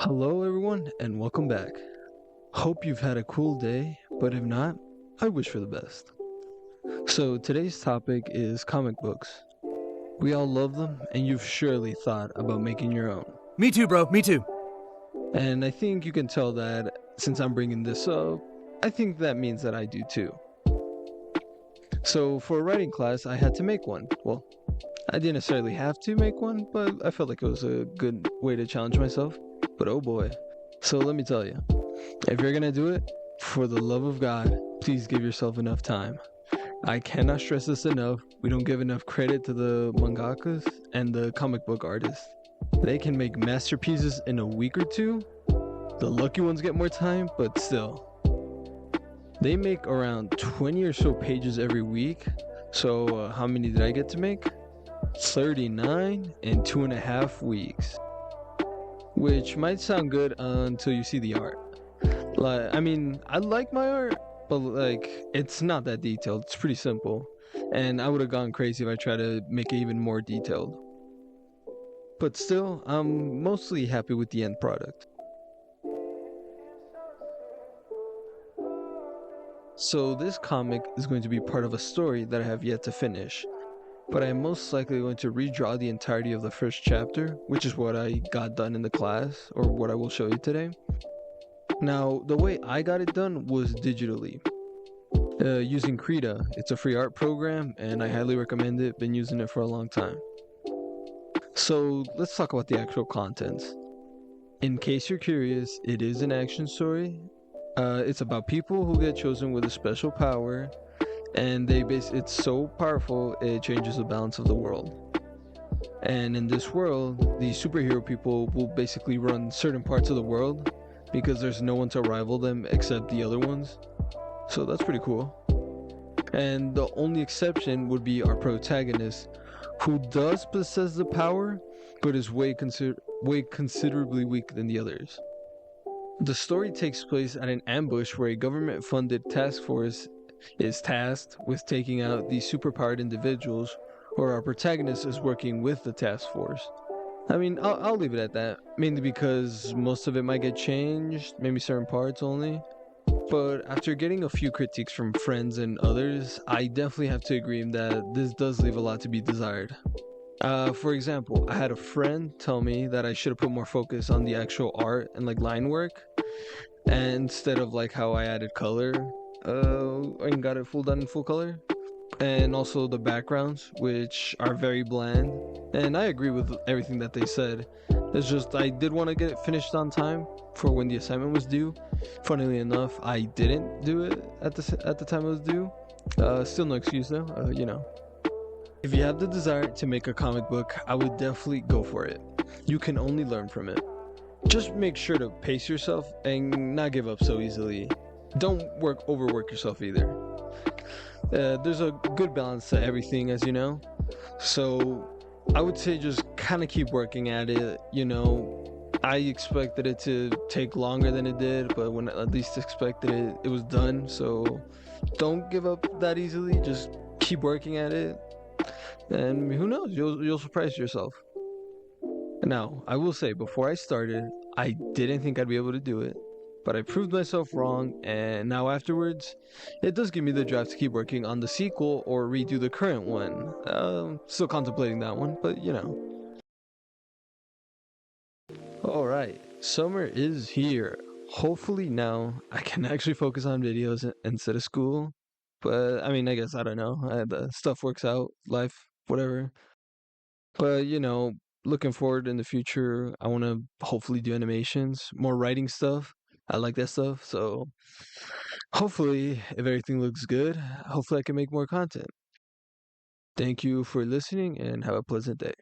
Hello, everyone, and welcome back. Hope you've had a cool day, but if not, I wish for the best. So, today's topic is comic books. We all love them, and you've surely thought about making your own. Me too, bro. Me too. And I think you can tell that since I'm bringing this up, I think that means that I do too. So, for a writing class, I had to make one. Well, I didn't necessarily have to make one, but I felt like it was a good way to challenge myself. But oh boy. So, let me tell you. If you're gonna do it, for the love of God, please give yourself enough time. I cannot stress this enough. We don't give enough credit to the mangakas and the comic book artists. They can make masterpieces in a week or two. The lucky ones get more time, but still. They make around 20 or so pages every week. So, how many did I get to make? 39 in 2.5 weeks. Which might sound good until you see the art. I like my art, but it's not that detailed. It's pretty simple. And I would have gone crazy if I tried to make it even more detailed. But still, I'm mostly happy with the end product. So this comic is going to be part of a story that I have yet to finish. But I'm most likely going to redraw the entirety of the first chapter, which is what I got done in the class, or what I will show you today. Now, the way I got it done was digitally. Using Krita. It's a free art program, and I highly recommend it. Been using it for a long time. So, let's talk about the actual contents. In case you're curious, it is an action story. It's about people who get chosen with a special power, and it's so powerful it changes the balance of the world. And in this world, the superhero people will basically run certain parts of the world because there's no one to rival them except the other ones. So that's pretty cool. And the only exception would be our protagonist, who does possess the power, but is way considerably weak than the others. The story takes place at an ambush where a government-funded task force is tasked with taking out these superpowered individuals, where our protagonist is working with the task force. I'll leave it at that, mainly because most of it might get changed, maybe certain parts only. But after getting a few critiques from friends and others, I definitely have to agree that this does leave a lot to be desired. For example, I had a friend tell me that I should have put more focus on the actual art and line work, and instead of how I added color, and got it done in full color. And also the backgrounds, which are very bland. And I agree with everything that they said. It's just I did want to get it finished on time for when the assignment was due. Funnily enough, I didn't do it at the time it was due. Still no excuse though. If you have the desire to make a comic book, I would definitely go for it. You can only learn from it. Just make sure to pace yourself and not give up so easily. Don't overwork yourself either. There's a good balance to everything, as you know. So I would say just kind of keep working at it. I expected it to take longer than it did, but when I at least expected it, it was done. So don't give up that easily. Just keep working at it, and who knows, you'll surprise yourself. Now, I will say, before I started, I didn't think I'd be able to do it, but I proved myself wrong, and now afterwards, it does give me the drive to keep working on the sequel or redo the current one. Still contemplating that one, but Alright, summer is here. Hopefully now I can actually focus on videos instead of school. But I guess I don't know. The stuff works out, life, whatever. But looking forward in the future, I want to hopefully do animations, more writing stuff. I like that stuff. So hopefully, if everything looks good, hopefully I can make more content. Thank you for listening and have a pleasant day.